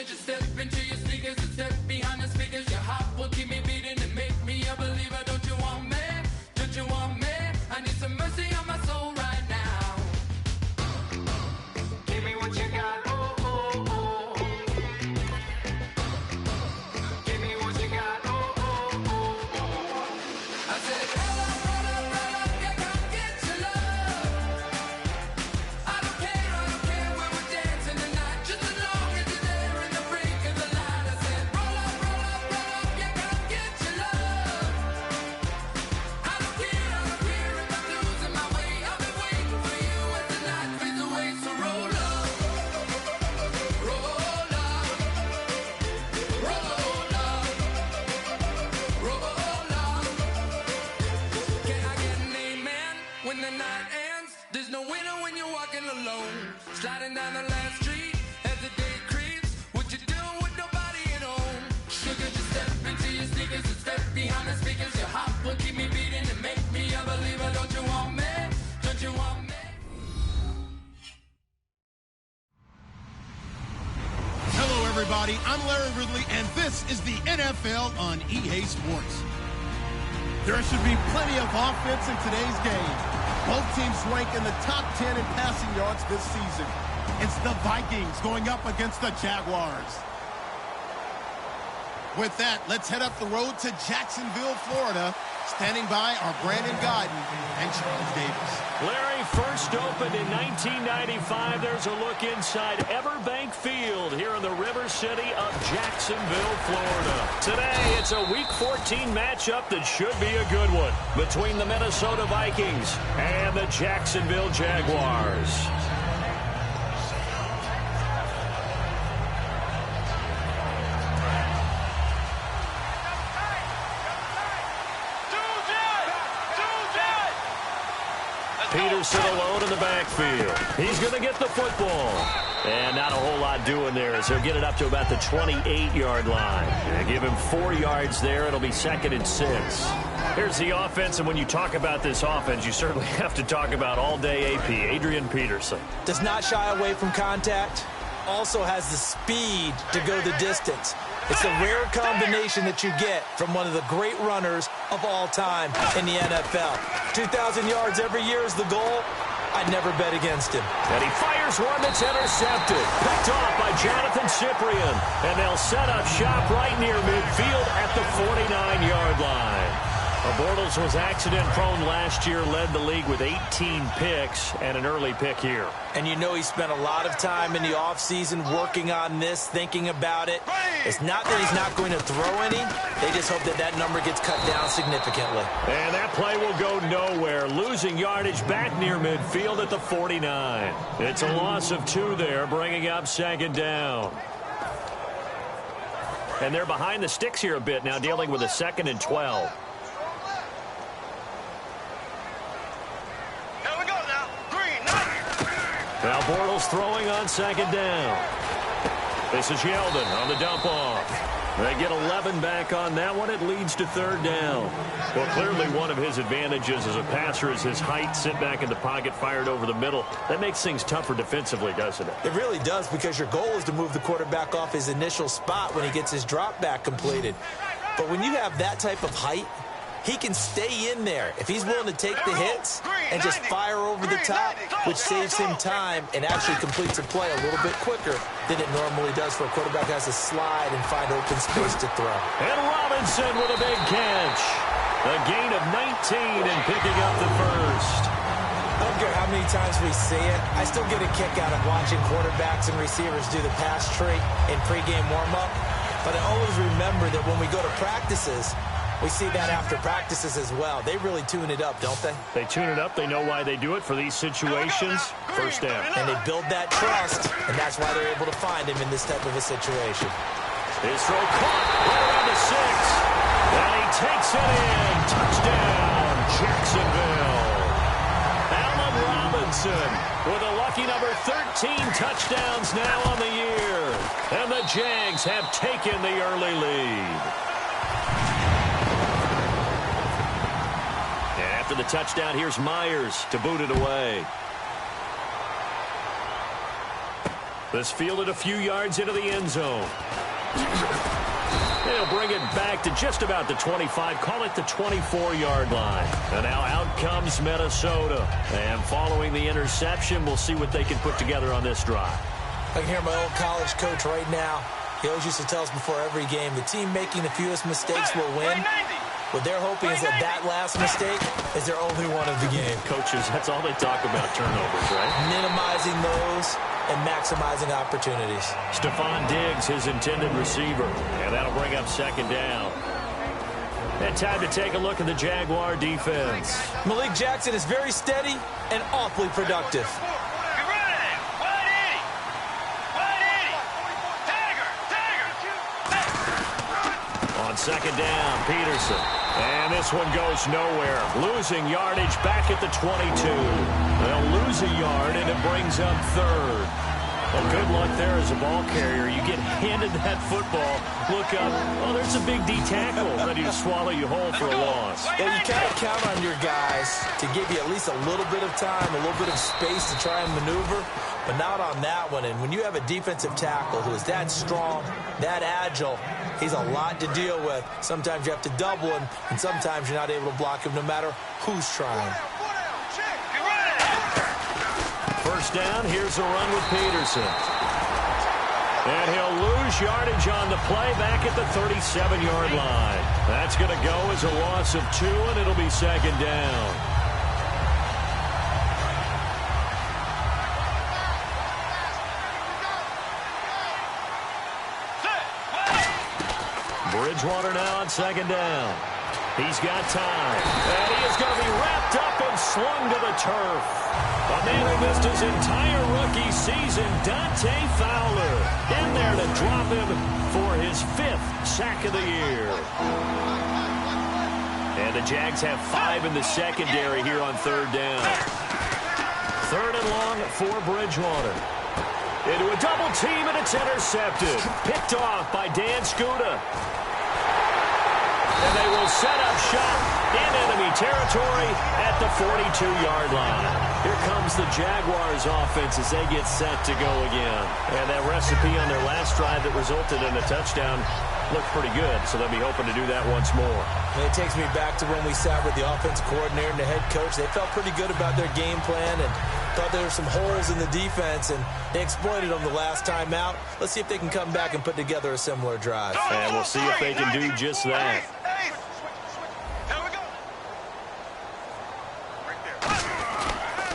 Sugar, just step into your sneakers and step behind the speakers. Your heart will keep me beating and make me a believer. Don't you want me? Don't you want me? I need some mercy on my soul right now. Give me what you got. Oh, oh, oh. Give me what you got. Oh, oh, oh, oh. I said, roll up, roll up, roll up. Yeah, come get your love. I don't care where we're dancing tonight. Just as long as you're there in the brink of the light. I said, roll up, roll up, roll up. Yeah, come get your love. I don't care if I'm losing my way. I've been waiting for you as the night fades away. So roll up, roll up, roll up, roll up. Can I get an amen when the night ends? There's no winner when you're walking alone. Sliding down the last street as the day creeps. What you doing with nobody at home? Sugar, just step into your sneakers and step behind the speakers. Your heart will keep me beating and make me a believer. Don't you want me? Don't you want me? Hello, everybody. I'm Larry Ridley, and this is the NFL on EA Sports. There should be plenty of offense in today's game. Both teams rank in the top 10 in passing yards this season. It's the Vikings going up against the Jaguars. With that, let's head up the road to Jacksonville, Florida. Standing by are Brandon Godden and Charles Davis. Larry, first opened in 1995. There's a look inside Everbank Field here in the River City of Jacksonville, Florida. Today, it's a Week 14 matchup that should be a good one between the Minnesota Vikings and the Jacksonville Jaguars. Peterson alone in the backfield. He's going to get the football. And not a whole lot doing there as he'll get it up to about the 28-yard line. And give him 4 yards there. It'll be 2nd and 6. Here's the offense, and when you talk about this offense, you certainly have to talk about all-day AP, Adrian Peterson. Does not shy away from contact. Also has the speed to go the distance. It's a rare combination that you get from one of the great runners of all time in the NFL. 2,000 yards every year is the goal. I'd never bet against him. And he fires one that's intercepted. Picked off by Jonathan Cyprien. And they'll set up shop right near midfield at the 49-yard line. Bortles was accident-prone last year, led the league with 18 picks and an early pick here. And you know he spent a lot of time in the offseason working on this, thinking about it. It's not that he's not going to throw any. They just hope that that number gets cut down significantly. And that play will go nowhere. Losing yardage back near midfield at the 49. It's a loss of 2 there, bringing up 2nd down. And they're behind the sticks here a bit now, dealing with a 2nd and 12. Now Bortles throwing on 2nd down. This is Yeldon on the dump off. They get 11 back on that one. It leads to 3rd down. Well, clearly one of his advantages as a passer is his height. Sit back in the pocket, fired over the middle. That makes things tougher defensively, doesn't it? It really does, because your goal is to move the quarterback off his initial spot when he gets his drop back completed. But when you have that type of height, he can stay in there if he's willing to take the hits and just fire over the top, which saves him time and actually completes a play a little bit quicker than it normally does for a quarterback who has to slide and find open space to throw. And Robinson with a big catch. A gain of 19 and picking up the first. I don't care how many times we see it. I still get a kick out of watching quarterbacks and receivers do the pass tree in pregame warm-up. But I always remember that when we go to practices, we see that after practices as well. They really tune it up, don't they? They tune it up. They know why they do it for these situations. First down. And they build that trust, and that's why they're able to find him in this type of a situation. His throw caught right around the 6. And he takes it in. Touchdown, Jacksonville. Allen Robinson with a lucky number 13 touchdowns now on the year. And the Jags have taken the early lead. After the touchdown, here's Myers to boot it away. This fielded a few yards into the end zone. They'll bring it back to just about the 25, call it the 24-yard line. And now out comes Minnesota. And following the interception, we'll see what they can put together on this drive. I can hear my old college coach right now. He always used to tell us before every game, the team making the fewest mistakes will win. What they're hoping is that last mistake is their only one of the game. Coaches, that's all they talk about, turnovers, right? Minimizing those and maximizing opportunities. Stephon Diggs, his intended receiver. And that'll bring up second down. And time to take a look at the Jaguar defense. Malik Jackson is very steady and awfully productive. On second down, Peterson. And this one goes nowhere. Losing yardage back at the 22. They'll lose a yard, and it brings up third. Well, good luck there as a ball carrier. You get handed that football, look up, oh, there's a big D tackle ready to swallow you whole for a loss. Yeah, you kind of count on your guys to give you at least a little bit of time, a little bit of space to try and maneuver, but not on that one. And when you have a defensive tackle who is that strong, that agile, he's a lot to deal with. Sometimes you have to double him, and sometimes you're not able to block him no matter who's trying. First down, here's a run with Peterson. And he'll lose yardage on the play back at the 37-yard line. That's going to go as a loss of 2, and it'll be second down. Bridgewater now on second down. He's got time. And he is going to be wrapped up and slung to the turf. A man who missed his entire rookie season, Dante Fowler, in there to drop him for his 5th sack of the year. And the Jags have 5 in the secondary here on third down. Third and long for Bridgewater. Into a double team, and it's intercepted. Picked off by Dan Skuta. And they will set up shop in enemy territory at the 42-yard line. Here comes the Jaguars offense as they get set to go again. And that recipe on their last drive that resulted in a touchdown looked pretty good, so they'll be hoping to do that once more. And it takes me back to when we sat with the offensive coordinator and the head coach. They felt pretty good about their game plan and thought there were some holes in the defense, and they exploited them the last time out. Let's see if they can come back and put together a similar drive. And we'll see if they can do just that.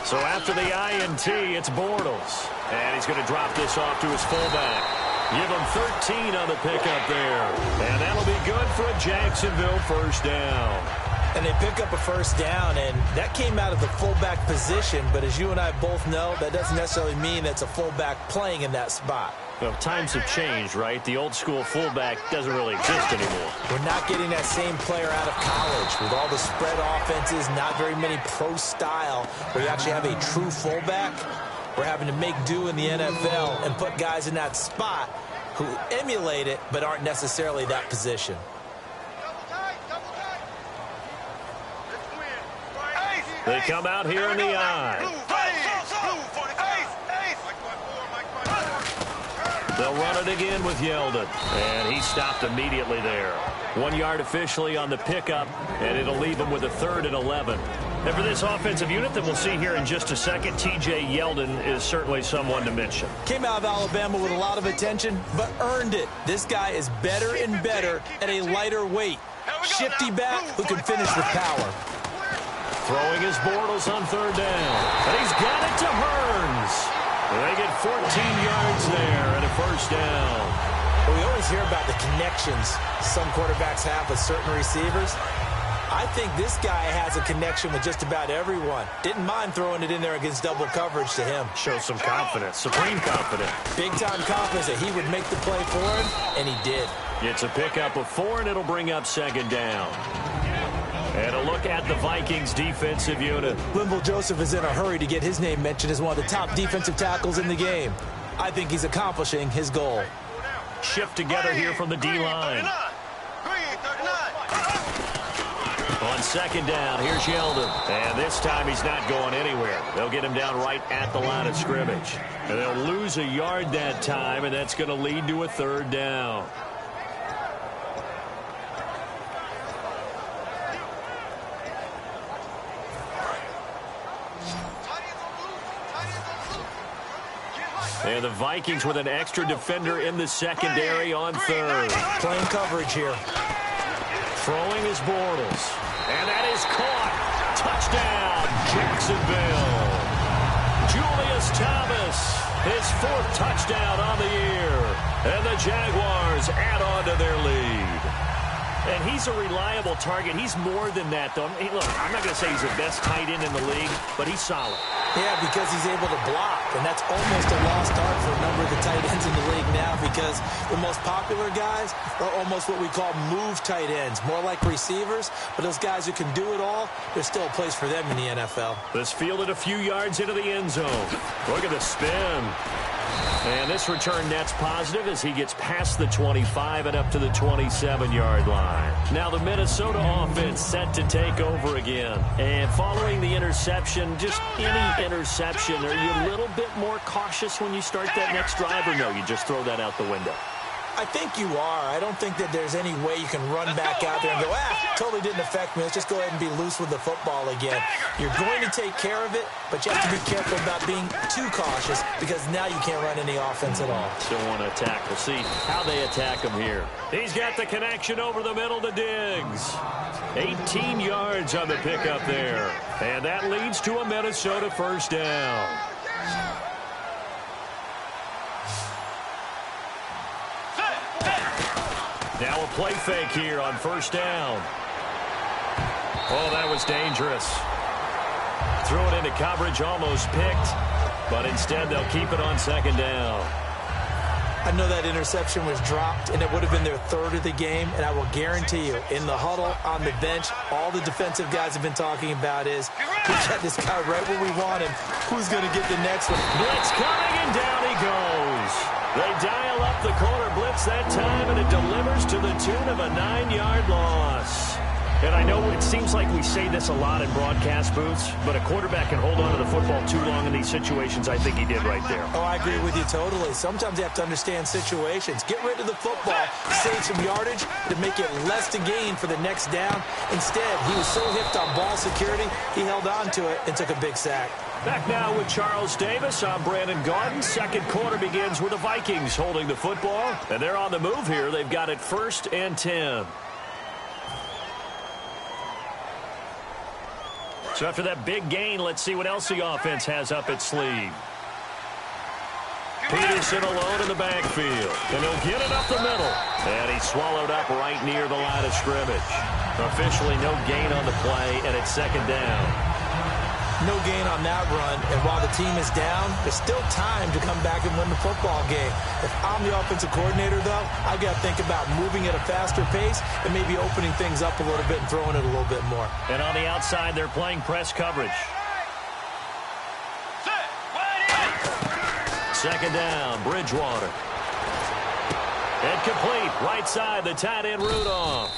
So after the INT, it's Bortles. And he's going to drop this off to his fullback. Give him 13 on the pickup there. And that'll be good for a Jacksonville first down. And they pick up a first down, and that came out of the fullback position. But as you and I both know, that doesn't necessarily mean it's a fullback playing in that spot. Well, times have changed, right? The old school fullback doesn't really exist anymore. We're not getting that same player out of college. With all the spread offenses, not very many pro style, where you actually have a true fullback. We're having to make do in the NFL and put guys in that spot who emulate it but aren't necessarily that position. They come out here in the eye. They'll run it again with Yeldon. And he stopped immediately there. 1 yard officially on the pickup, and it'll leave him with a 3rd and 11. And for this offensive unit that we'll see here in just a second, T.J. Yeldon is certainly someone to mention. Came out of Alabama with a lot of attention, but earned it. This guy is better and better at a lighter weight. Shifty back who can finish with power. Throwing his Bortles on 3rd down. And he's got it to Hearns. They get 14 yards there and a first down. Well, we always hear about the connections some quarterbacks have with certain receivers. I think this guy has a connection with just about everyone. Didn't mind throwing it in there against double coverage to him. Shows some confidence, supreme confidence. Big-time confidence that he would make the play for him, and he did. It's a pickup of 4, and it'll bring up second down. And a look at the Vikings defensive unit. Linval Joseph is in a hurry to get his name mentioned as one of the top defensive tackles in the game. I think he's accomplishing his goal. Shift together here from the D-line. On on second down. Here's Yeldon. And this time he's not going anywhere. They'll get him down right at the line of scrimmage. And they'll lose a yard that time, and that's going to lead to a third down. And the Vikings with an extra defender in the secondary on third. Playing coverage here. Throwing is Bortles. And that is caught. Touchdown, Jacksonville. Julius Thomas, his 4th touchdown on the year. And the Jaguars add on to their lead. And he's a reliable target. He's more than that, though. Hey, look, I'm not going to say he's the best tight end in the league, but he's solid. Yeah, because he's able to block, and that's almost a lost art for a number of the tight ends in the league now, because the most popular guys are almost what we call move tight ends, more like receivers, but those guys who can do it all, there's still a place for them in the NFL. This fielded a few yards into the end zone. Look at the spin. And this return net's positive as he gets past the 25 and up to the 27-yard line. Now the Minnesota offense set to take over again. And following the interception, just any interception, are you a little bit more cautious when you start that next drive, or no, you just throw that out the window? I think you are. I don't think that there's any way you can run back out there and go, totally didn't affect me. Let's just go ahead and be loose with the football again. You're going to take care of it, but you have to be careful about being too cautious, because now you can't run any offense at all. Still want to attack. We'll see how they attack him here. He's got the connection over the middle to Diggs. 18 yards on the pickup there. And that leads to a Minnesota first down. Now a play fake here on first down. Oh, that was dangerous. Threw it into coverage, almost picked, but instead they'll keep it on second down. I know that interception was dropped, and it would have been their 3rd of the game, and I will guarantee you, in the huddle, on the bench, all the defensive guys have been talking about is, we got this guy right where we want him. Who's going to get the next one? Blitz coming, and down he goes. They dial up the corner blitz that time, and it delivers to the tune of a 9-yard loss. And I know it seems like we say this a lot in broadcast booths, but a quarterback can hold on to the football too long in these situations. I think he did right there. Oh, I agree with you totally. Sometimes you have to understand situations. Get rid of the football, save some yardage to make it less to gain for the next down. Instead, he was so hipped on ball security, he held on to it and took a big sack. Back now with Charles Davis. I'm Brandon Gaudin. Second quarter begins with the Vikings holding the football, and they're on the move here. They've got it 1st and 10. So after that big gain, let's see what else the offense has up its sleeve. Peterson alone in the backfield, and he'll get it up the middle. And he's swallowed up right near the line of scrimmage. Officially no gain on the play, and it's second down. No gain on that run, and while the team is down, there's still time to come back and win the football game. If I'm the offensive coordinator, though, I've got to think about moving at a faster pace and maybe opening things up a little bit and throwing it a little bit more. And on the outside, they're playing press coverage. Second down, Bridgewater. And complete, right side, the tight end Rudolph.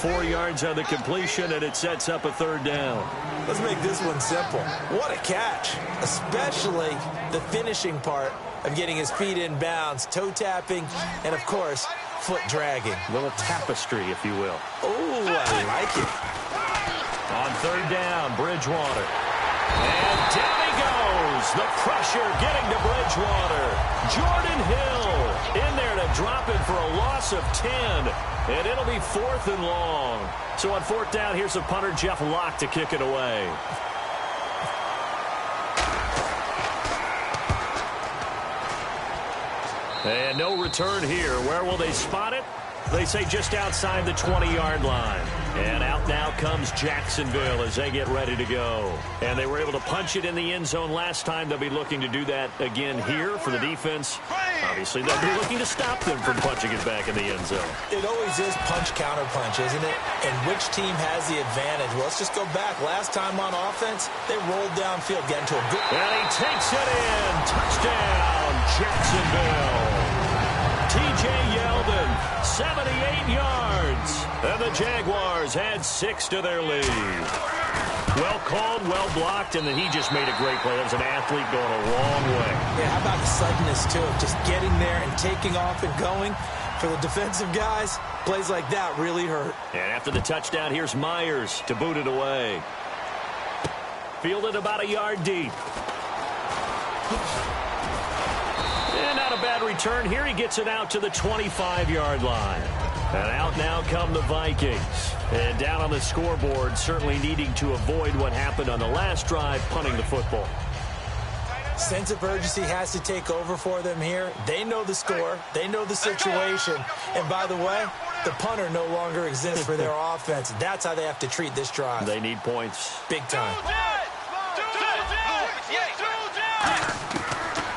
4 yards on the completion, and it sets up a third down. Let's make this one simple. What a catch, especially the finishing part of getting his feet in bounds, toe tapping, and, of course, foot dragging. A little tapestry, if you will. Oh, I like it. On third down, Bridgewater. And down he goes. The pressure getting to Bridgewater. Jordan Hill in there to drop it for a loss of 10. And it'll be 4th and long. So on 4th down, here's the punter, Jeff Locke, to kick it away. And no return here. Where will they spot it? They say just outside the 20-yard line. And out now comes Jacksonville as they get ready to go. And they were able to punch it in the end zone last time. They'll be looking to do that again here for the defense. Obviously, they'll be looking to stop them from punching it back in the end zone. It always is punch-counter-punch, isn't it? And which team has the advantage? Well, let's just go back. Last time on offense, they rolled downfield, getting to a good... And he takes it in. Touchdown, Jacksonville. T.J. Yeldon, 78 yards. And the the Jaguars add 6 to their lead. Well called, well blocked, and then he just made a great play. That was an athlete going a long way. Yeah, how about the suddenness, too, of just getting there and taking off and going? For the defensive guys, plays like that really hurt. And after the touchdown, here's Myers to boot it away. Fielded about a yard deep. And not a bad return here. He gets it out to the 25-yard line. And out now come the Vikings. And down on the scoreboard, certainly needing to avoid what happened on the last drive, punting the football. Sense of urgency has to take over for them here. They know the score. They know the situation. And by the way, the punter no longer exists for their offense. That's how they have to treat this drive. They need points. Big time.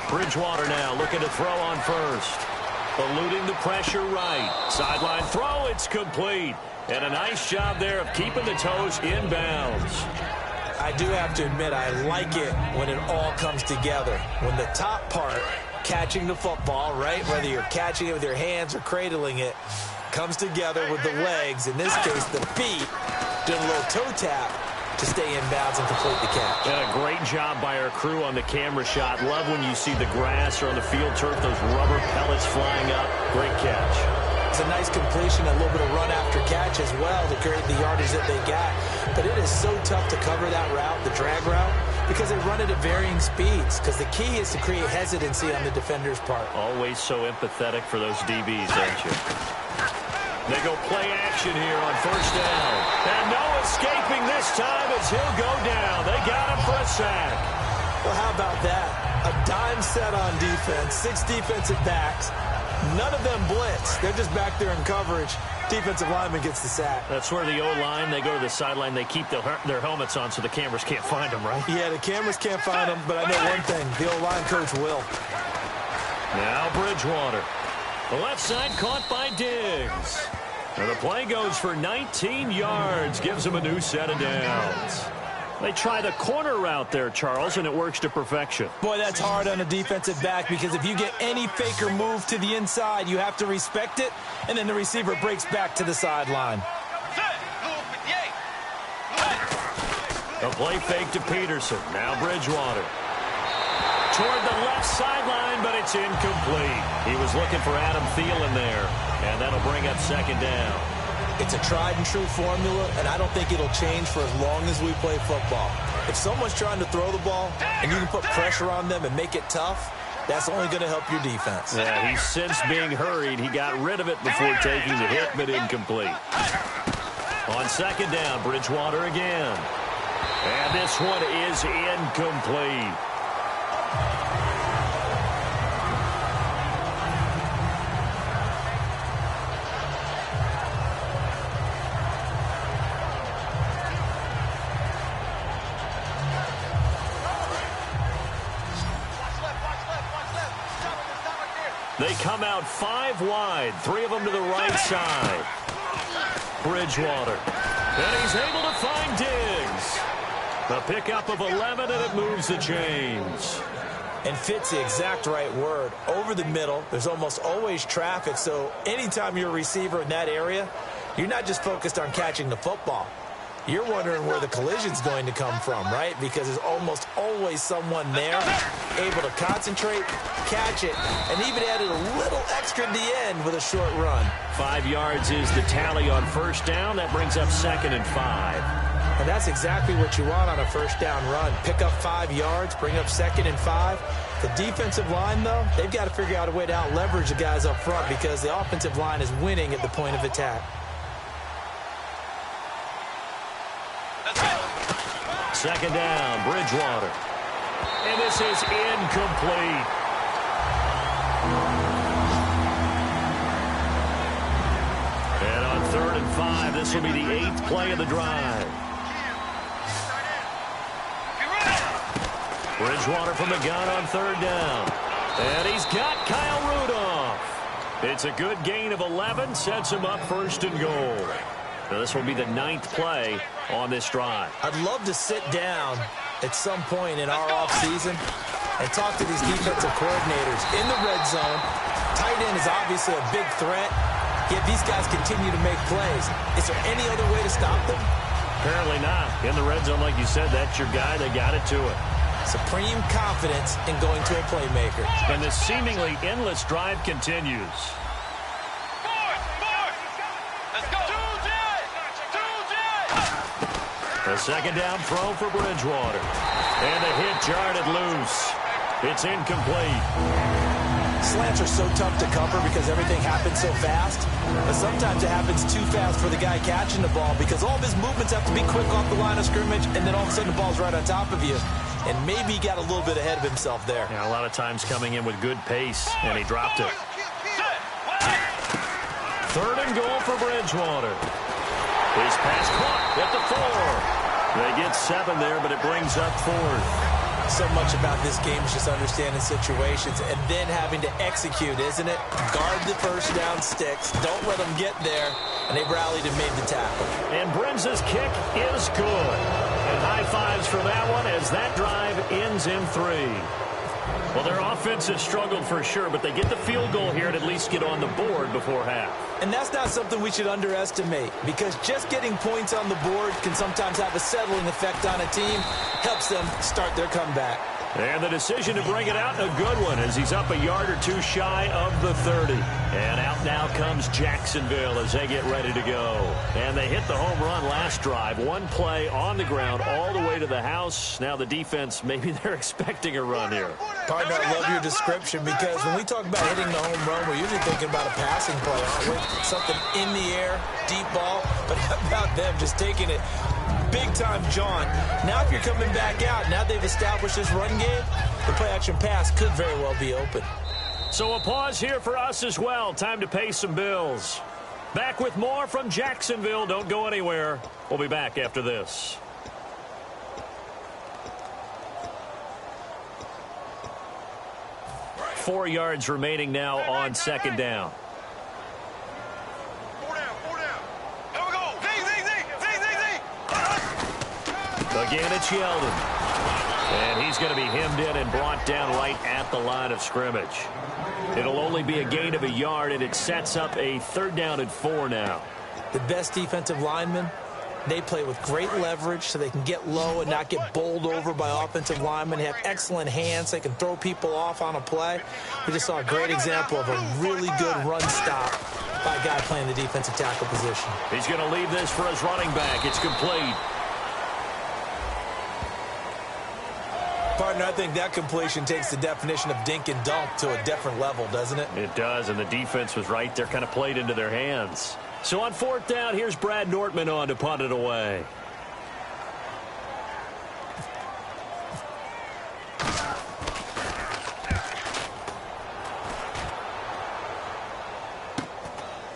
Bridgewater now looking to throw on first. Eluding the pressure right. Sideline throw, it's complete. And a nice job there of keeping the toes inbounds. I do have to admit, I like it when it all comes together. When the top part, catching the football, right, whether you're catching it with your hands or cradling it, comes together with the legs, in this case the feet, doing a little toe tap to stay in bounds and complete the catch. And a great job by our crew on the camera shot. Love when you see the grass or on the field turf, those rubber pellets flying up. Great catch. It's a nice completion, a little bit of run after catch as well to create the yardage that they got. But it is so tough to cover that route, the drag route, because they run it at varying speeds. Because the key is to create hesitancy on the defender's part. Always so empathetic for those DBs, aren't you? They go play action here on first down. And no escaping this time as he'll go down. They got him for a sack. Well, how about that? A dime set on defense, 6 defensive backs. None of them blitz. They're just back there in coverage. Defensive lineman gets the sack. That's where the O-line, they go to the sideline, they keep their helmets on so the cameras can't find them, right? Yeah, the cameras can't find them, but I know one thing. The O-line coach will. Now Bridgewater. The left side caught by Diggs. And the play goes for 19 yards. Gives him a new set of downs. They try the corner route there, Charles, and it works to perfection. Boy, that's hard on a defensive back because if you get any faker move to the inside, you have to respect it, and then the receiver breaks back to the sideline. A play fake to Peterson. Now Bridgewater. Toward the left sideline, but it's incomplete. He was looking for Adam Thielen there, and that'll bring up second down. It's a tried-and-true formula, and I don't think it'll change for as long as we play football. If someone's trying to throw the ball, and you can put pressure on them and make it tough, that's only going to help your defense. Yeah, he's since being hurried. He got rid of it before taking the hit, but incomplete. On second down, Bridgewater again. And this one is incomplete. They come out 5 wide, 3 of them to the right side. Bridgewater. And he's able to find Diggs. A pickup of 11, and it moves the chains. And fits the exact right word. Over the middle, there's almost always traffic, so anytime you're a receiver in that area, you're not just focused on catching the football. You're wondering where the collision's going to come from, right? Because there's almost always someone there able to concentrate, catch it, and even added a little extra at the end with a short run. 5 yards is the tally on first down. That brings up 2nd and 5. And that's exactly what you want on a first down run. Pick up 5 yards, bring up 2nd and 5. The defensive line, though, they've got to figure out a way to out-leverage the guys up front because the offensive line is winning at the point of attack. Second down, Bridgewater. And this is incomplete. And on 3rd and 5, this will be the 8th play of the drive. Bridgewater from the gun on 3rd down. And he's got Kyle Rudolph. It's a good gain of 11, sets him up 1st and goal. Now this will be the 9th play on this drive. I'd love to sit down at some point in our offseason and talk to these defensive coordinators in the red zone. Tight end is obviously a big threat. Yet these guys continue to make plays. Is there any other way to stop them? Apparently not. In the red zone, like you said, that's your guy. They got it to it. Supreme confidence in going to a playmaker. And this seemingly endless drive continues. A second down throw for Bridgewater. And the hit jarred it loose. It's incomplete. Slants are so tough to cover because everything happens so fast. But sometimes it happens too fast for the guy catching the ball because all of his movements have to be quick off the line of scrimmage, and then all of a sudden the ball's right on top of you. And maybe he got a little bit ahead of himself there. Yeah, a lot of times coming in with good pace, and he dropped it. Third and goal for Bridgewater. His pass caught at the 4. They get 7 there, but it brings up 4th. So much about this game is just understanding situations and then having to execute, isn't it? Guard the first down sticks. Don't let them get there. And they rallied and made the tackle. And Brinz's kick is good. And high fives for that one as that drive ends in 3. Well, their offense has struggled for sure, but they get the field goal here and at least get on the board before half. And that's not something we should underestimate, because just getting points on the board can sometimes have a settling effect on a team, helps them start their comeback. And the decision to bring it out, a good one, as he's up a yard or two shy of the 30. And out now comes Jacksonville as they get ready to go. And they hit the home run last drive. One play on the ground all the way to the house. Now the defense, maybe they're expecting a run here. Partner, I love your description, because when we talk about hitting the home run, we're usually thinking about a passing play, aren't we? Something in the air, deep ball. But how about them just taking it big-time John? Now if you're coming back out, now they've established this run game, the play-action pass could very well be open. So a pause here for us as well. Time to pay some bills. Back with more from Jacksonville. Don't go anywhere. We'll be back after this. Four yards remaining now on second down. Again, it's Yeldon. And he's going to be hemmed in and brought down right at the line of scrimmage. It'll only be a gain of a yard, and it sets up a 3rd down and 4 now. The best defensive linemen, they play with great leverage so they can get low and not get bowled over by offensive linemen. They have excellent hands. They can throw people off on a play. We just saw a great example of a really good run stop by a guy playing the defensive tackle position. He's going to leave this for his running back. It's complete. Partner, I think that completion takes the definition of dink and dunk to a different level, doesn't it? It does, and the defense was right there, kind of played into their hands. So on 4th down, here's Brad Nortman on to punt it away.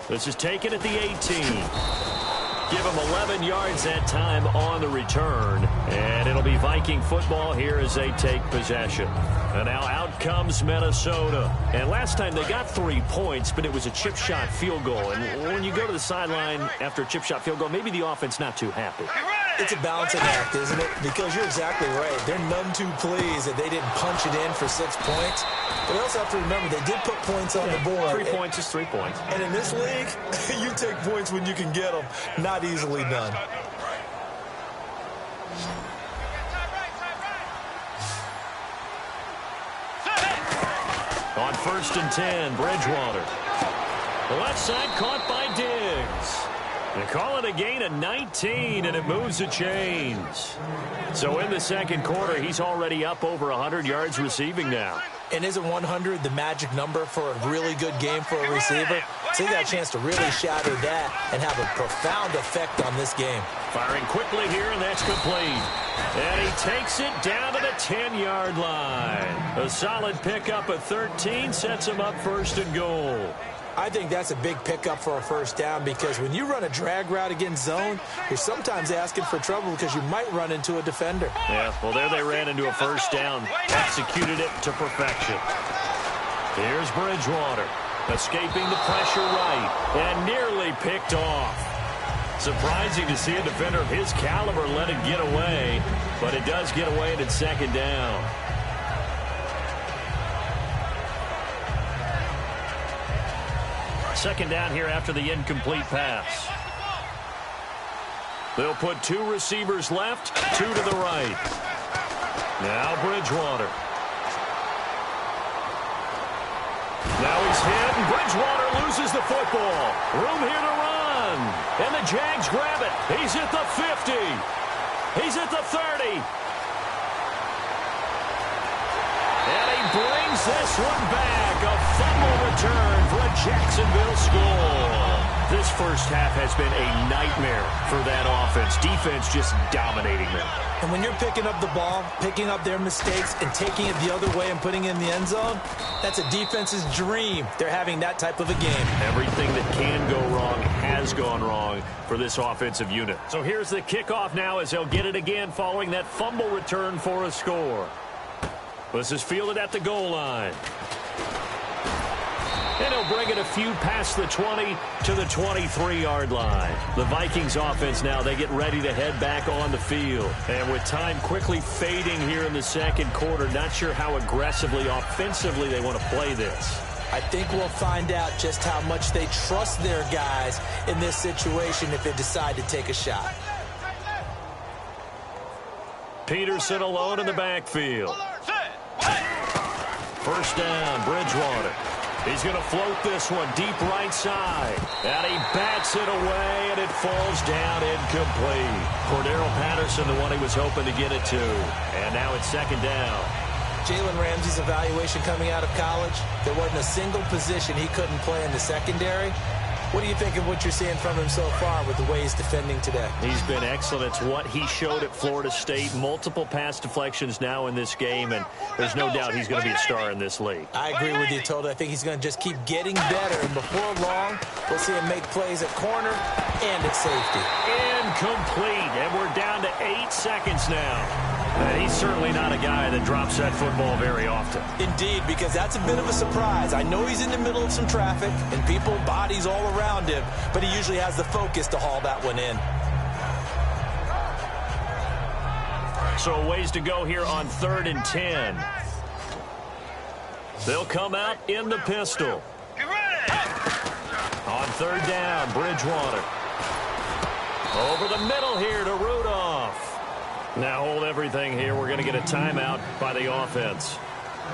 This is taken at the 18. Give him 11 yards that time on the return. And it'll be Viking football here as they take possession. And now out comes Minnesota. And last time they got 3 points, but it was a chip shot field goal. And when you go to the sideline after a chip shot field goal, maybe the offense not too happy. It's a balancing act, isn't it? Because you're exactly right. They're none too pleased that they didn't punch it in for 6 points. But we also have to remember they did put points on the board. 3 points is 3 points. And in this league, you take points when you can get them. Not easily done. On 1st and 10, Bridgewater. The left side caught by Diggs. They call it a gain of 19, and it moves the chains. So in the second quarter, he's already up over 100 yards receiving now. And isn't 100 the magic number for a really good game for a receiver? So he got a chance to really shatter that and have a profound effect on this game. Firing quickly here, and that's complete. And he takes it down to the 10-yard line. A solid pickup of 13 sets him up 1st and goal. I think that's a big pickup for a 1st down, because when you run a drag route against zone, you're sometimes asking for trouble because you might run into a defender. Yeah, well, there they ran into a 1st down. Executed it to perfection. Here's Bridgewater, escaping the pressure right, and nearly picked off. Surprising to see a defender of his caliber let it get away, but it does get away, and it's 2nd down. Second down here after the incomplete pass. They'll put 2 receivers left, 2 to the right. Now Bridgewater. Now he's hit, and Bridgewater loses the football. Room here to run. And the Jags grab it. He's at the 50. He's at the 30. And he brings this one back. A fumble return for a Jacksonville score. This first half has been a nightmare for that offense. Defense just dominating them. And when you're picking up the ball, picking up their mistakes, and taking it the other way and putting it in the end zone, that's a defense's dream. They're having that type of a game. Everything that can go wrong has gone wrong for this offensive unit. So here's the kickoff now as they'll get it again following that fumble return for a score. This is fielded at the goal line. And he'll bring it a few past the 20 to the 23-yard line. The Vikings offense now, they get ready to head back on the field. And with time quickly fading here in the second quarter, not sure how aggressively, offensively they want to play this. I think we'll find out just how much they trust their guys in this situation if they decide to take a shot. Peterson alone in the backfield. First down, Bridgewater. He's going to float this one deep right side. And he bats it away, and it falls down incomplete. Cordero Patterson, the one he was hoping to get it to. And now it's second down. Jalen Ramsey's evaluation coming out of college, there wasn't a single position he couldn't play in the secondary. What do you think of what you're seeing from him so far with the way he's defending today? He's been excellent. It's what he showed at Florida State. Multiple pass deflections now in this game, and there's no doubt he's going to be a star in this league. I agree with you, Toto. I think he's going to just keep getting better, and before long, we'll see him make plays at corner and at safety. Incomplete, and we're down to 8 seconds now. And he's certainly not a guy that drops that football very often. Indeed, because that's a bit of a surprise. I know he's in the middle of some traffic and people, bodies all around him, but he usually has the focus to haul that one in. So a ways to go here on 3rd and 10. They'll come out in the pistol. On 3rd down, Bridgewater. Over the middle here to Rudolph. Now hold everything here. We're going to get a timeout by the offense.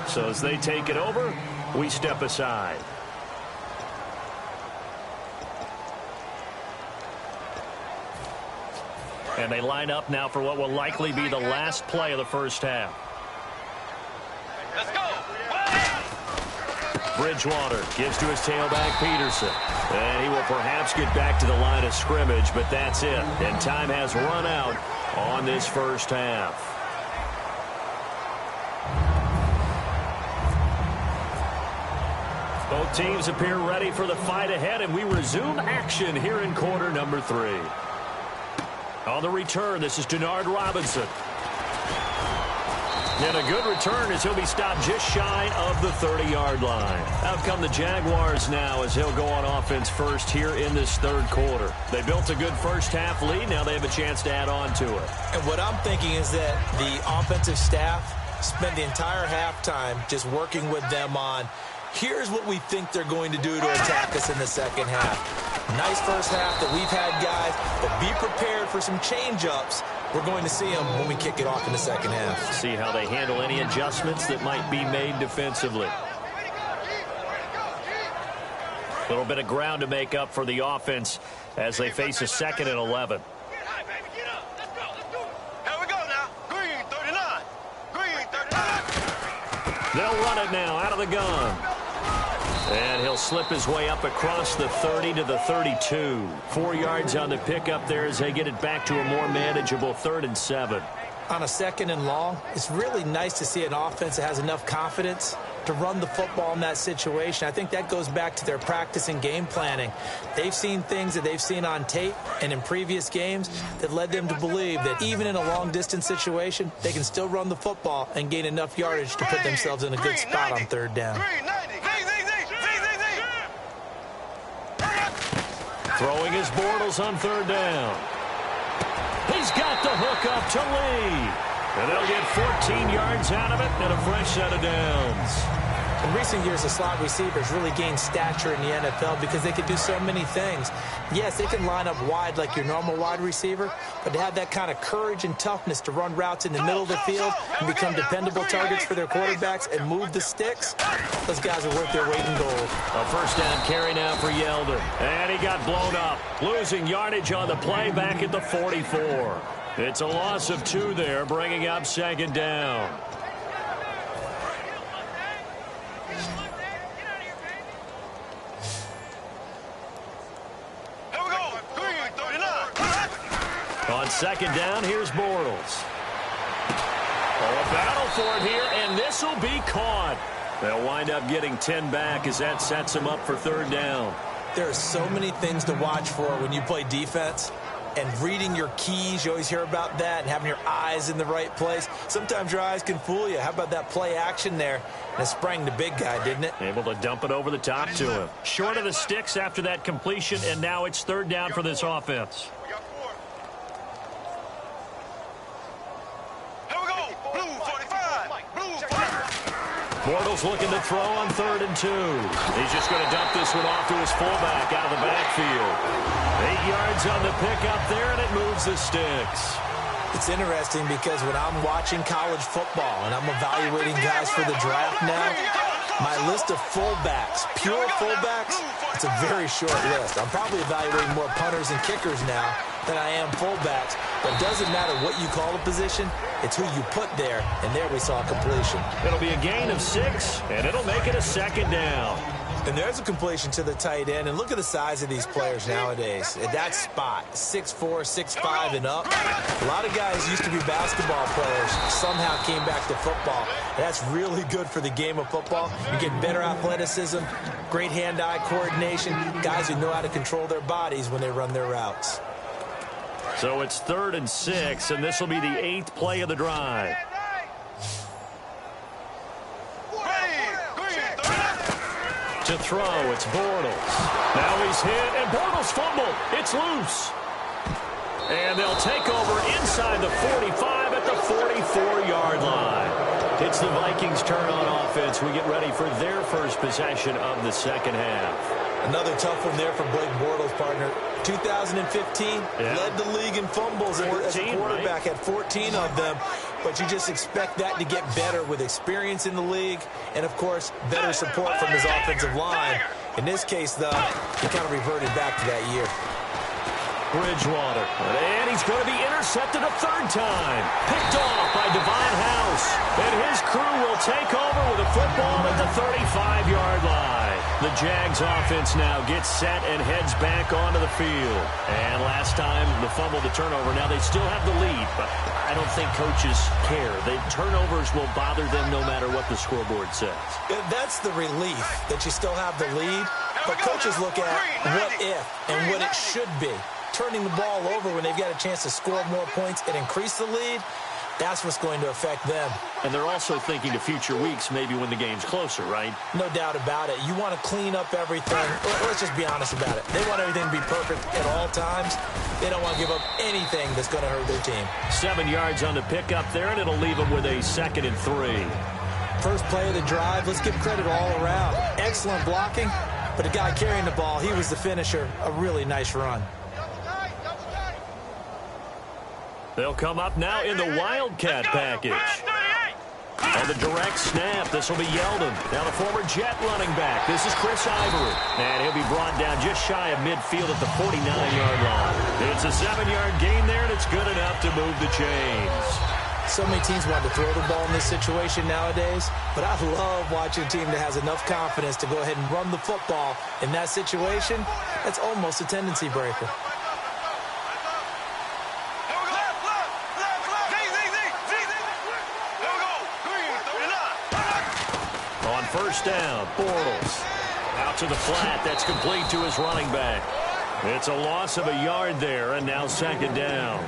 So as they take it over, we step aside. And they line up now for what will likely be the last play of the first half. Let's go. Bridgewater gives to his tailback, Peterson. And he will perhaps get back to the line of scrimmage, but that's it. And time has run out on this first half. Both teams appear ready for the fight ahead, and we resume action here in quarter number 3. On the return, this is Denard Robinson. And a good return as he'll be stopped just shy of the 30-yard line. Out come the Jaguars now as they'll go on offense first here in this third quarter. They built a good first half lead. Now they have a chance to add on to it. And what I'm thinking is that the offensive staff spent the entire halftime just working with them on, here's what we think they're going to do to attack us in the second half. Nice first half that we've had, guys, but be prepared for some change-ups. We're going to see them when we kick it off in the second half. See how they handle any adjustments that might be made defensively. A little bit of ground to make up for the offense as they face a 2nd and 11. They'll run it now out of the gun. And he'll slip his way up across the 30 to the 32. 4 yards on the pickup there as they get it back to a more manageable 3rd and 7. On a 2nd and long, it's really nice to see an offense that has enough confidence to run the football in that situation. I think that goes back to their practice and game planning. They've seen things that they've seen on tape and in previous games that led them to believe that even in a long-distance situation, they can still run the football and gain enough yardage to put themselves in a good spot on 3rd down. Throwing his Bortles on 3rd down. He's got the hook up to Lee. And they'll get 14 yards out of it and a fresh set of downs. In recent years, the slot receivers really gained stature in the NFL because they can do so many things. Yes, they can line up wide like your normal wide receiver, but to have that kind of courage and toughness to run routes in the middle of the field and become dependable targets for their quarterbacks and move the sticks, those guys are worth their weight in gold. A first down carry now for Yeldon. And he got blown up, losing yardage on the play back at the 44. It's a loss of 2 there, bringing up second down. On second down, here's Bortles. Oh, a battle for it here, and this will be caught. They'll wind up getting 10 back as that sets them up for third down. There are so many things to watch for when you play defense. And reading your keys, you always hear about that, and having your eyes in the right place. Sometimes your eyes can fool you. How about that play action there? And it sprang the big guy, didn't it? Able to dump it over the top to him. Short of the sticks after that completion, and now it's third down for this offense. Bortles looking to throw on 3rd and 2. He's just going to dump this one off to his fullback out of the backfield. 8 yards on the pickup there, and it moves the sticks. It's interesting because when I'm watching college football and I'm evaluating guys for the draft now, my list of fullbacks, pure fullbacks, it's a very short list. I'm probably evaluating more punters and kickers now than I am fullbacks. But it doesn't matter what you call a position, it's who you put there, and there we saw completion. It'll be a gain of 6, and it'll make it a second down. And there's a completion to the tight end, and look at the size of these players nowadays. At that spot, 6'4", 6'5", and up. A lot of guys used to be basketball players, somehow came back to football. And that's really good for the game of football. You get better athleticism, great hand-eye coordination, guys who know how to control their bodies when they run their routes. So it's 3rd and 6, and this will be the 8th play of the drive. To throw, it's Bortles. Now he's hit, and Bortles fumbled. It's loose. And they'll take over inside the 45 at the 44-yard line. It's the Vikings' turn on offense. We get ready for their first possession of the second half. Another tough one there for Blake Bortles, partner. 2015, led the league in fumbles 14, as a quarterback, right? Had 14 of them. But you just expect that to get better with experience in the league and, of course, better support from his offensive line. In this case, though, he kind of reverted back to that year. Bridgewater, and he's going to be intercepted a 3rd time. Picked off by Devon House, and his crew will take over with a football at the 35-yard line. The Jags offense now gets set and heads back onto the field. And last time, the fumble, the turnover. Now they still have the lead, but I don't think coaches care. The turnovers will bother them no matter what the scoreboard says. That's the relief that you still have the lead, but coaches look at what if and what it should be. Turning the ball over when they've got a chance to score more points and increase the lead, that's what's going to affect them. And they're also thinking to future weeks, maybe when the game's closer, right? No doubt about it. You want to clean up everything. Let's just be honest about it. They want everything to be perfect at all times. They don't want to give up anything that's going to hurt their team. 7 yards on the pickup there, and it'll leave them with a 2nd and 3. First play of the drive, let's give credit all around. Excellent blocking, but the guy carrying the ball, he was the finisher. A really nice run. They'll come up now in the Wildcat package. On the direct snap, this will be Yeldon. Now the former Jet running back. This is Chris Ivory. And he'll be brought down just shy of midfield at the 49-yard line. It's a 7-yard gain there, and it's good enough to move the chains. So many teams want to throw the ball in this situation nowadays, but I love watching a team that has enough confidence to go ahead and run the football in that situation. That's almost a tendency breaker. On first down, Bortles. Out to the flat. That's complete to his running back. It's a loss of a yard there, and now second down.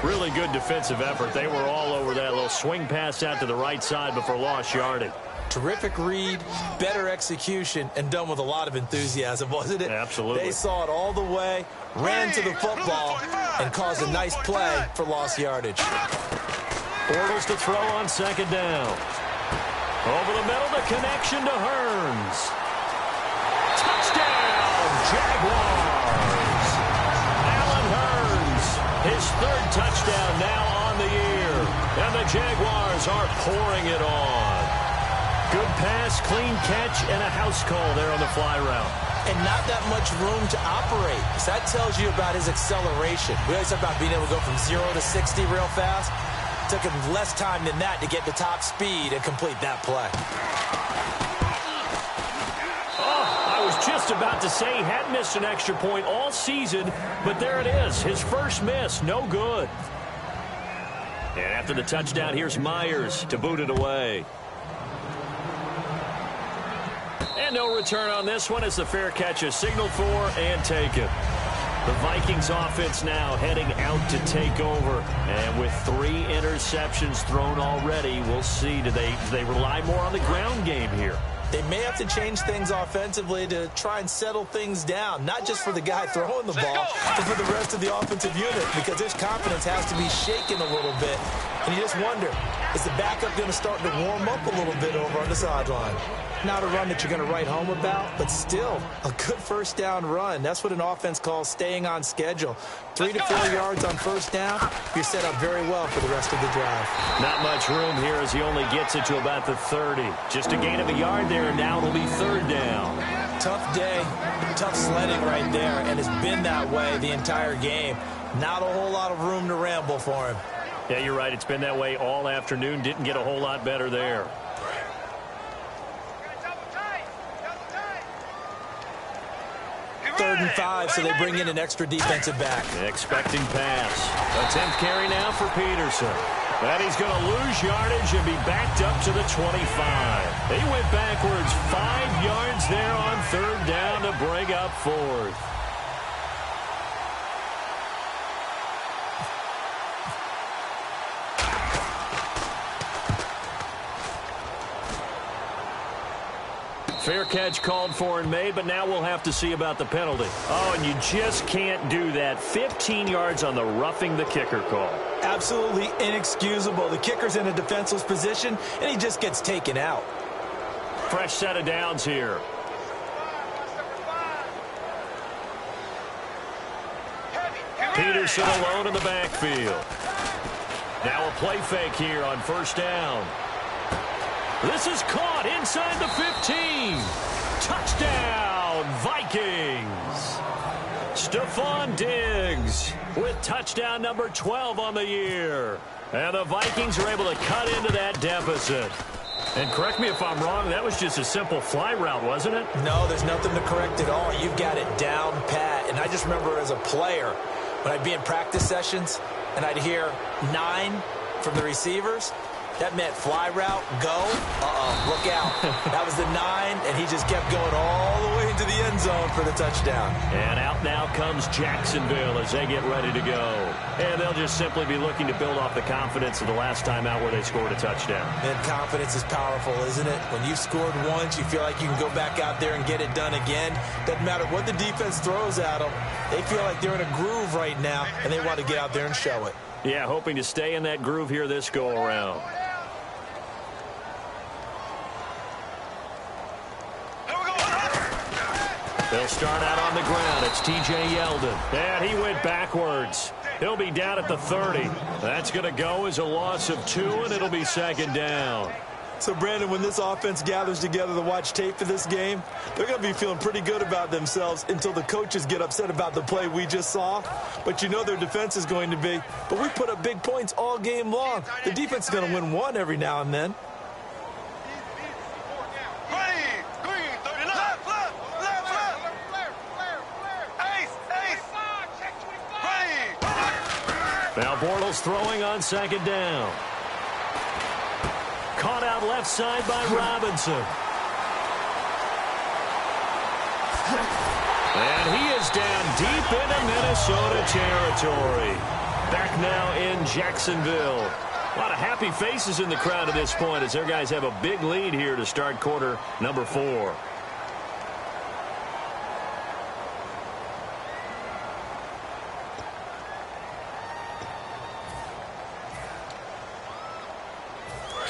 Really good defensive effort. They were all over that little swing pass out to the right side before lost yardage. Terrific read, better execution, and done with a lot of enthusiasm, wasn't it? Absolutely. They saw it all the way, ran to the football, and caused a nice play for lost yardage. Bortles to throw on second down. Over the middle, the connection to Hearns. Touchdown, Jaguars. Allen Hearns, his third touchdown now on the year. And the Jaguars are pouring it on. Good pass, clean catch, and a house call there on the fly route. And not that much room to operate. So that tells you about his acceleration. We always talk about being able to go from 0 to 60 real fast. Took him less time than that to get the top speed and complete that play. Oh, I was just about to say he hadn't missed an extra point all season, but there it is. His first miss, no good. And after the touchdown, here's Myers to boot it away. And no return on this one as the fair catch is signaled for and taken. The Vikings offense now heading out to take over. And with 3 interceptions thrown already, we'll see. Do they rely more on the ground game here? They may have to change things offensively to try and settle things down, not just for the guy throwing the ball, but for the rest of the offensive unit, because his confidence has to be shaken a little bit. And you just wonder, is the backup going to start to warm up a little bit over on the sideline? Not a run that you're going to write home about, but still a good first down run. That's what an offense calls staying on schedule. 3 to 4 yards on first down, you're set up very well for the rest of the drive. Not much room here as he only gets it to about the 30. Just a gain of a yard there, and now it'll be third down. Tough day, tough sledding right there, and it's been that way the entire game. Not a whole lot of room to ramble for him. Yeah, you're right. It's been that way all afternoon. Didn't get a whole lot better there. 3rd and 5, so they bring in an extra defensive back. Expecting pass. Attempt carry now for Peterson. And he's going to lose yardage and be backed up to the 25. He went backwards 5 yards there on 3rd down to bring up 4th. Fair catch called for and made, but now we'll have to see about the penalty. Oh, and you just can't do that. 15 yards on the roughing the kicker call. Absolutely inexcusable. The kicker's in a defenseless position, and he just gets taken out. Fresh set of downs here. Peterson alone in the backfield. Now a play fake here on first down. This is caught inside the 15. Touchdown, Vikings. Stephon Diggs with touchdown number 12 on the year. And the Vikings are able to cut into that deficit. And correct me if I'm wrong, that was just a simple fly route, wasn't it? No, there's nothing to correct at all. You've got it down pat. And I just remember as a player, when I'd be in practice sessions and I'd hear 9 from the receivers, that meant fly route, go, look out. That was the 9, and he just kept going all the way into the end zone for the touchdown. And out now comes Jacksonville as they get ready to go. And they'll just simply be looking to build off the confidence of the last time out where they scored a touchdown. And confidence is powerful, isn't it? When you've scored once, you feel like you can go back out there and get it done again. Doesn't matter what the defense throws at them. They feel like they're in a groove right now, and they want to get out there and show it. Yeah, hoping to stay in that groove here this go-around. They'll start out on the ground. It's T.J. Yeldon. And he went backwards. He'll be down at the 30. That's going to go as a loss of 2, and it'll be second down. So, Brandon, when this offense gathers together to watch tape for this game, they're going to be feeling pretty good about themselves until the coaches get upset about the play we just saw. But you know their defense is going to be. But we put up big points all game long. The defense is going to win one every now and then. Now Bortles throwing on second down. Caught out left side by Robinson. And he is down deep into Minnesota territory. Back now in Jacksonville. A lot of happy faces in the crowd at this point as their guys have a big lead here to start quarter number 4.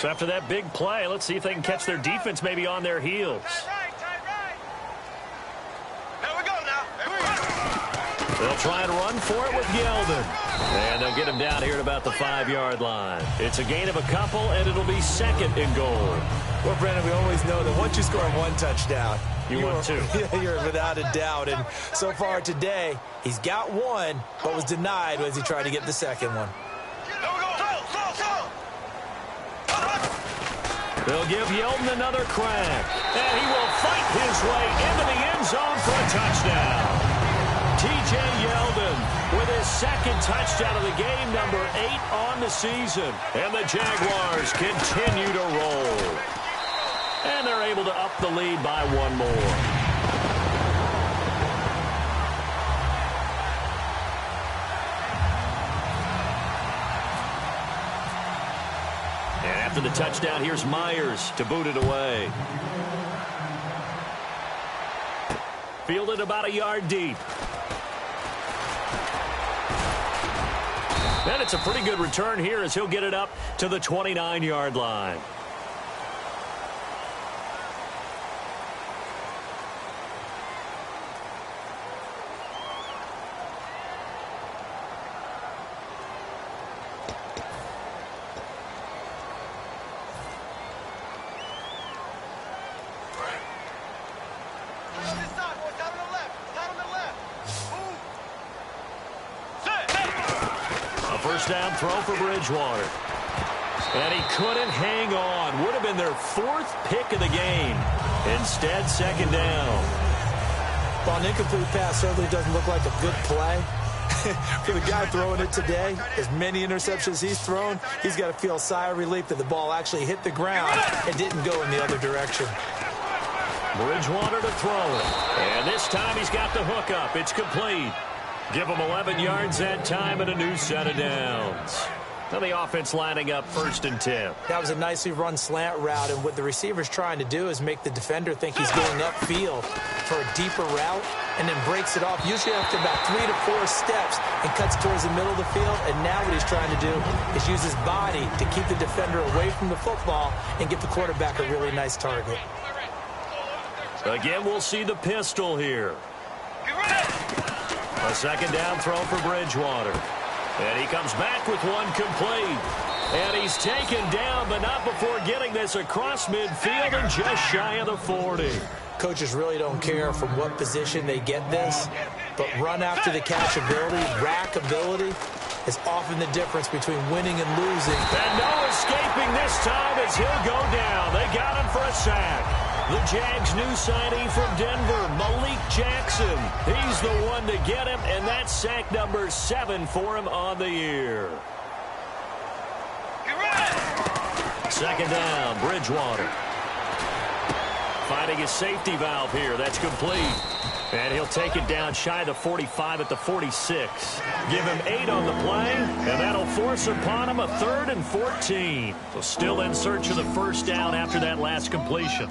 So after that big play, let's see if they can catch their defense maybe on their heels. They'll try and run for it with Yeldon. And they'll get him down here at about the 5-yard line. It's a gain of a couple, and it'll be second and goal. Well, Brandon, we always know that once you score one touchdown, you want two. You're without a doubt. And so far today, he's got one, but was denied as he tried to get the second one. They'll give Yeldon another crack. And he will fight his way into the end zone for a touchdown. T.J. Yeldon with his second touchdown of the game, number 8 on the season. And the Jaguars continue to roll. And they're able to up the lead by one more. And after the touchdown, here's Myers to boot it away. Fielded about a yard deep. And it's a pretty good return here as he'll get it up to the 29-yard line. First down throw for Bridgewater. And he couldn't hang on. Would have been their 4th pick of the game. Instead, second down. Well, an incomplete pass certainly doesn't look like a good play. For the guy throwing it today, as many interceptions he's thrown, he's got to feel a sigh of relief that the ball actually hit the ground and didn't go in the other direction. Bridgewater to throw it. And this time he's got the hook up. It's complete. Give him 11 yards that time and a new set of downs. Now the offense lining up 1st and 10. That was a nicely run slant route, and what the receiver's trying to do is make the defender think he's going upfield for a deeper route and then breaks it off, usually after about 3 to 4 steps, and cuts towards the middle of the field. And now what he's trying to do is use his body to keep the defender away from the football and get the quarterback a really nice target. Again, we'll see the pistol here. A second down throw for Bridgewater. And he comes back with one complete. And he's taken down, but not before getting this across midfield and just shy of the 40. Coaches really don't care from what position they get this, but run after the catch ability, rack ability, is often the difference between winning and losing. And no escaping this time as he'll go down. They got him for a sack. The Jags' new signing from Denver, Malik Jackson. He's the one to get him, and that's sack number 7 for him on the year. Second down, Bridgewater. Finding his safety valve here. That's complete. And he'll take it down shy of the 45 at the 46. Give him 8 on the play, and that'll force upon him a 3rd and 14. So still in search of the first down after that last completion.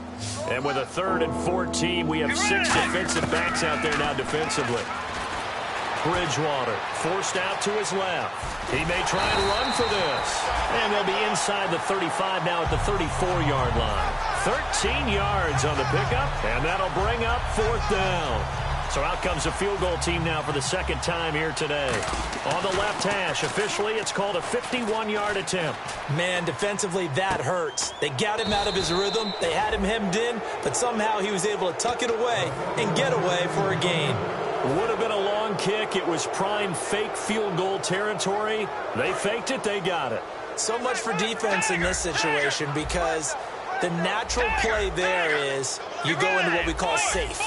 And with a 3rd and 14, we have 6 defensive backs out there now defensively. Bridgewater forced out to his left. He may try and run for this. And they'll be inside the 35 now at the 34-yard line. 13 yards on the pickup, and that'll bring up 4th down. So out comes the field goal team now for the second time here today. On the left hash, officially it's called a 51-yard attempt. Man, defensively, that hurts. They got him out of his rhythm. They had him hemmed in, but somehow he was able to tuck it away and get away for a gain. Would have been a long kick. It was prime fake field goal territory. They faked it. They got it. So much for defense in this situation, because the natural play there is you go into what we call safe,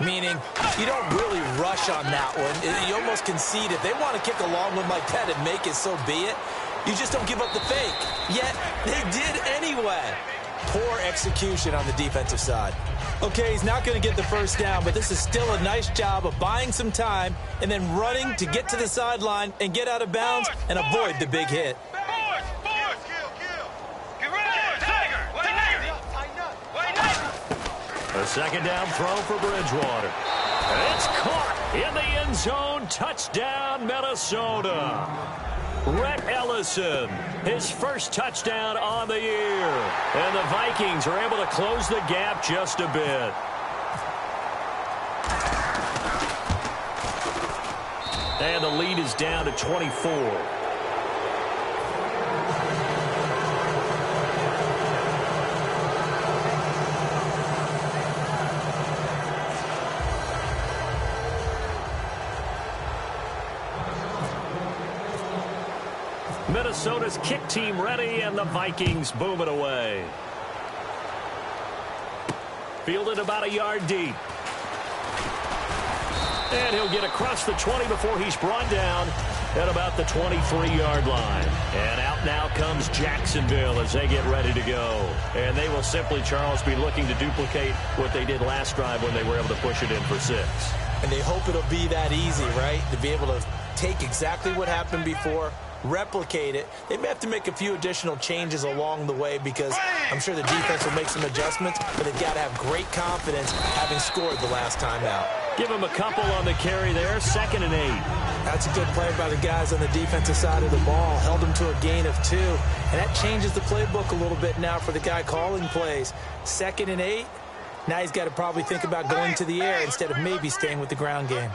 meaning you don't really rush on that one. You almost concede. If they want to kick a long one like that and make it, so be it. You just don't give up the fake. Yet they did anyway. Poor execution on the defensive side. Okay, he's not going to get the first down, but this is still a nice job of buying some time and then running to get to the sideline and get out of bounds and avoid the big hit. A second down throw for Bridgewater. And it's caught in the end zone. Touchdown, Minnesota. Rhett Ellison, his first touchdown on the year. And the Vikings are able to close the gap just a bit. And the lead is down to 24. Minnesota's kick team ready, and the Vikings boom it away. Fielded about a yard deep. And he'll get across the 20 before he's brought down at about the 23-yard line. And out now comes Jacksonville as they get ready to go. And they will simply, Charles, be looking to duplicate what they did last drive when they were able to push it in for 6. And they hope it'll be that easy, right? To be able to take exactly what happened before, replicate it. They may have to make a few additional changes along the way because I'm sure the defense will make some adjustments, but they've got to have great confidence having scored the last time out. Give him a couple on the carry there, 2nd and 8. That's a good play by the guys on the defensive side of the ball. Held them to a gain of 2, and that changes the playbook a little bit now for the guy calling plays. 2nd and 8. Now he's got to probably think about going to the air instead of maybe staying with the ground game.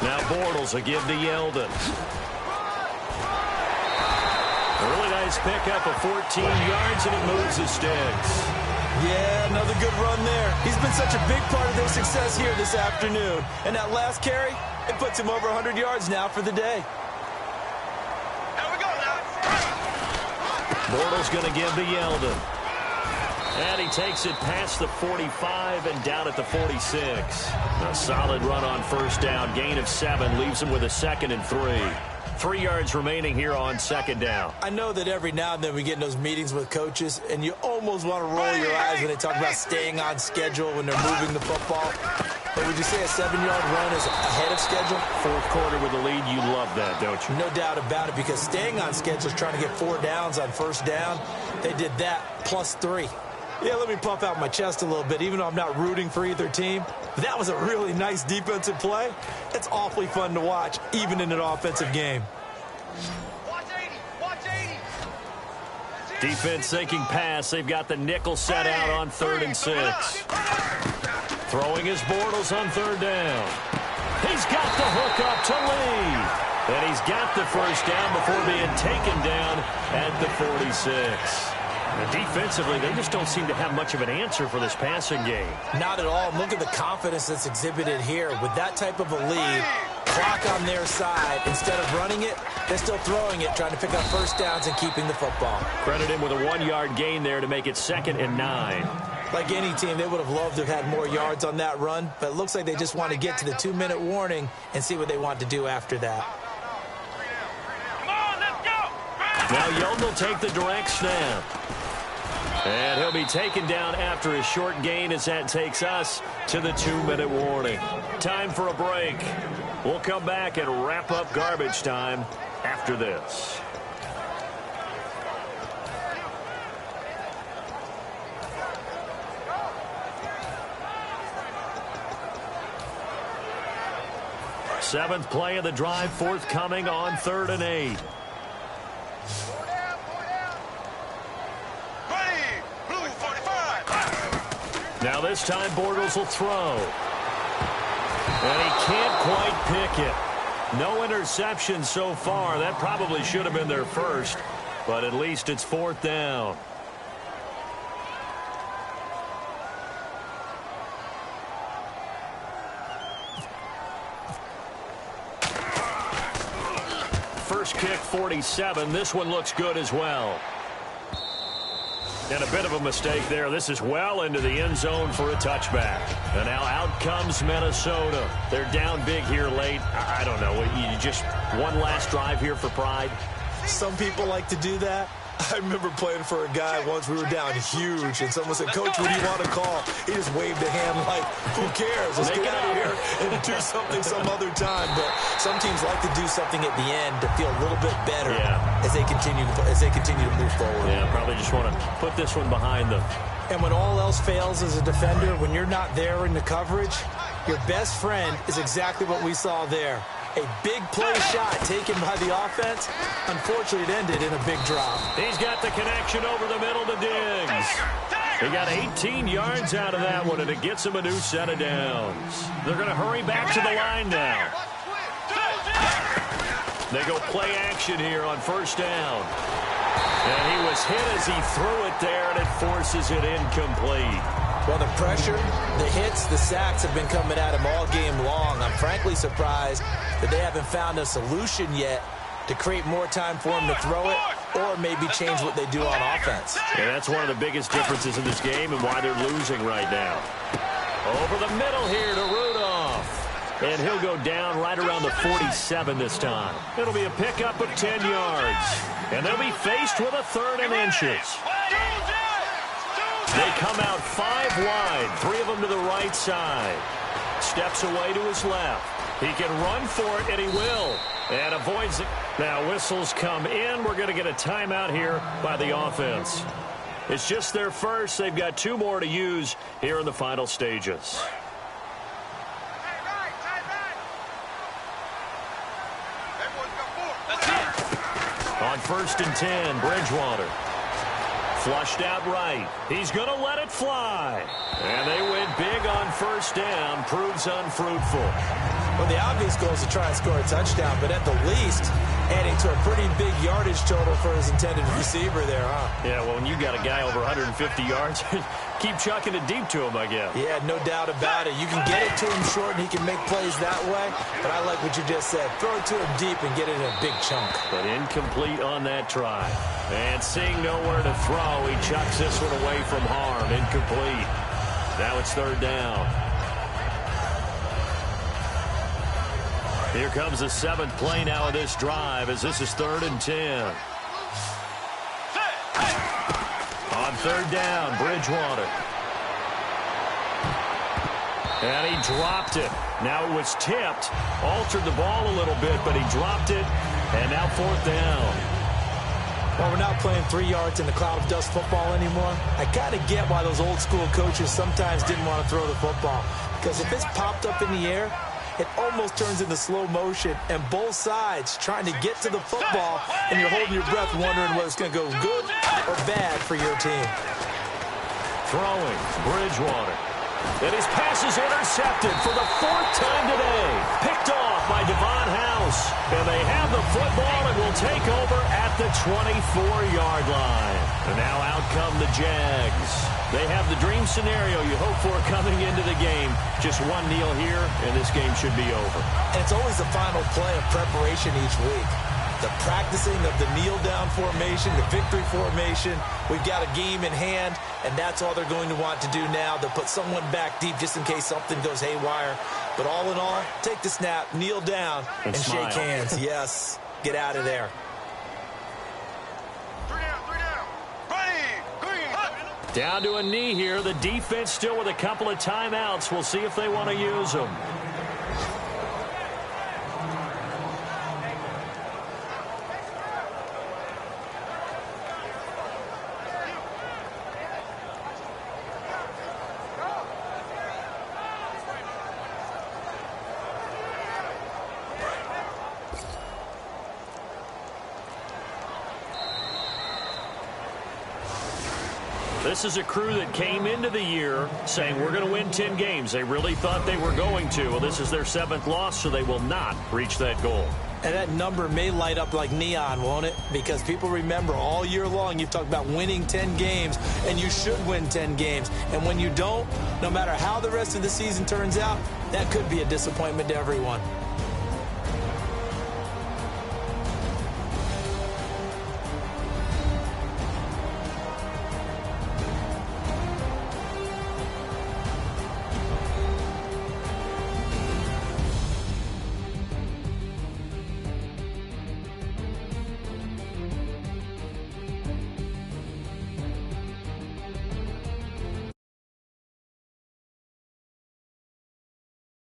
Now Bortles will give to Yeldon. A really nice pickup of 14 yards, and it moves the sticks. Yeah, another good run there. He's been such a big part of their success here this afternoon. And that last carry, it puts him over 100 yards now for the day. There we go now. Bortles going to give to Yeldon. And he takes it past the 45 and down at the 46. A solid run on first down. Gain of 7 leaves him with a 2nd and 3. 3 yards remaining here on 2nd down. I know that every now and then we get in those meetings with coaches, and you almost want to roll your eyes when they talk about staying on schedule when they're moving the football. But would you say a 7-yard run is ahead of schedule? 4th quarter with the lead, you love that, don't you? No doubt about it, because staying on schedule is trying to get 4 downs on first down. They did that plus 3. Yeah, let me puff out my chest a little bit, even though I'm not rooting for either team. But that was a really nice defensive play. It's awfully fun to watch, even in an offensive game. Watch 80. Watch 80. Defense thinking pass. They've got the nickel set out on 3rd and 6. Throwing his Bortles on 3rd down. He's got the hook up to Lee. And he's got the first down before being taken down at the 46. And defensively, they just don't seem to have much of an answer for this passing game. Not at all. Look at the confidence that's exhibited here. With that type of a lead, clock on their side, instead of running it, they're still throwing it, trying to pick up first downs and keeping the football. Credit him with a 1-yard gain there to make it 2nd and 9. Like any team, they would have loved to have had more yards on that run, but it looks like they just want to get to the 2-minute warning and see what they want to do after that. Come on, let's go. Now Yeldon will take the direct snap. And he'll be taken down after a short gain as that takes us to the 2-minute warning. Time for a break. We'll come back and wrap up garbage time after this. Seventh play of the drive forthcoming on 3rd and 8. Now this time Bortles will throw. And he can't quite pick it. No interception so far. That probably should have been their first, but at least it's 4th down. First kick 47. This one looks good as well. And a bit of a mistake there. This is well into the end zone for a touchback. And now out comes Minnesota. They're down big here late. I don't know. You just one last drive here for pride? Some people like to do that. I remember playing for a guy once. We were down huge, and someone said, "Coach, what do you want to call?" He just waved a hand like, "Who cares? Let's get out of here and do something some other time." But some teams like to do something at the end to feel a little bit better as they continue to move forward. Yeah, probably just want to put this one behind them. And when all else fails as a defender, when you're not there in the coverage, your best friend is exactly what we saw there. A big play shot taken by the offense. Unfortunately, it ended in a big drop. He's got the connection over the middle to Diggs. He got 18 yards out of that one, and it gets him a new set of downs. They're going to hurry back to the line now. They go play action here on first down. And he was hit as he threw it there, and it forces it incomplete. Well, the pressure, the hits, the sacks have been coming at him all game long. I'm frankly surprised that they haven't found a solution yet to create more time for him to throw it or maybe change what they do on offense. And that's one of the biggest differences in this game and why they're losing right now. Over the middle here to Rudolph. And he'll go down right around the 47 this time. It'll be a pickup of 10 yards. And they'll be faced with a 3rd and inches. They come out 5 wide, 3 of them to the right side. Steps away to his left. He can run for it, and he will. And avoids it. Now whistles come in. We're going to get a timeout here by the offense. It's just their first. They've got 2 more to use here in the final stages. On 1st and 10, Bridgewater. Flushed out right. He's going to let it fly. And they went big on first down. Proves unfruitful. Well, the obvious goal is to try and score a touchdown, but at the least, adding to a pretty big yardage total for his intended receiver there, huh? Yeah, well, when you got a guy over 150 yards, keep chucking it deep to him, I guess. Yeah, no doubt about it. You can get it to him short, and he can make plays that way. But I like what you just said. Throw it to him deep and get it in a big chunk. But incomplete on that try. And seeing nowhere to throw, he chucks this one away from harm. Incomplete. Now it's 3rd down. Here comes the 7th play now of this drive as this is 3rd and 10. On 3rd down, Bridgewater. And he dropped it. Now it was tipped. Altered the ball a little bit, but he dropped it. And now 4th down. Well, we're not playing 3 yards in the cloud of dust football anymore. I kind of get why those old school coaches sometimes didn't want to throw the football. Because if it's popped up in the air, it almost turns into slow motion, and both sides trying to get to the football, and you're holding your breath wondering whether it's going to go good or bad for your team. Throwing, Bridgewater. And his pass is intercepted for the 4th time today. Picked off by Devon House. And they have the football and will take over at the 24-yard line. And now out come the Jags. They have the dream scenario you hope for coming into the game. Just one kneel here, and this game should be over. And it's always the final play of preparation each week. The practicing of the kneel-down formation, the victory formation. We've got a game in hand, and that's all they're going to want to do now. They'll put someone back deep just in case something goes haywire. But all in all, take the snap, kneel down, and shake hands. Yes, get out of there. Down to a knee here. The defense still with a couple of timeouts. We'll see if they want to use them. This is a crew that came into the year saying we're going to win 10 games. They really thought they were going to. Well, this is their 7th loss, so they will not reach that goal. And that number may light up like neon, won't it? Because people remember all year long you've talked about winning 10 games, and you should win 10 games. And when you don't, no matter how the rest of the season turns out, that could be a disappointment to everyone.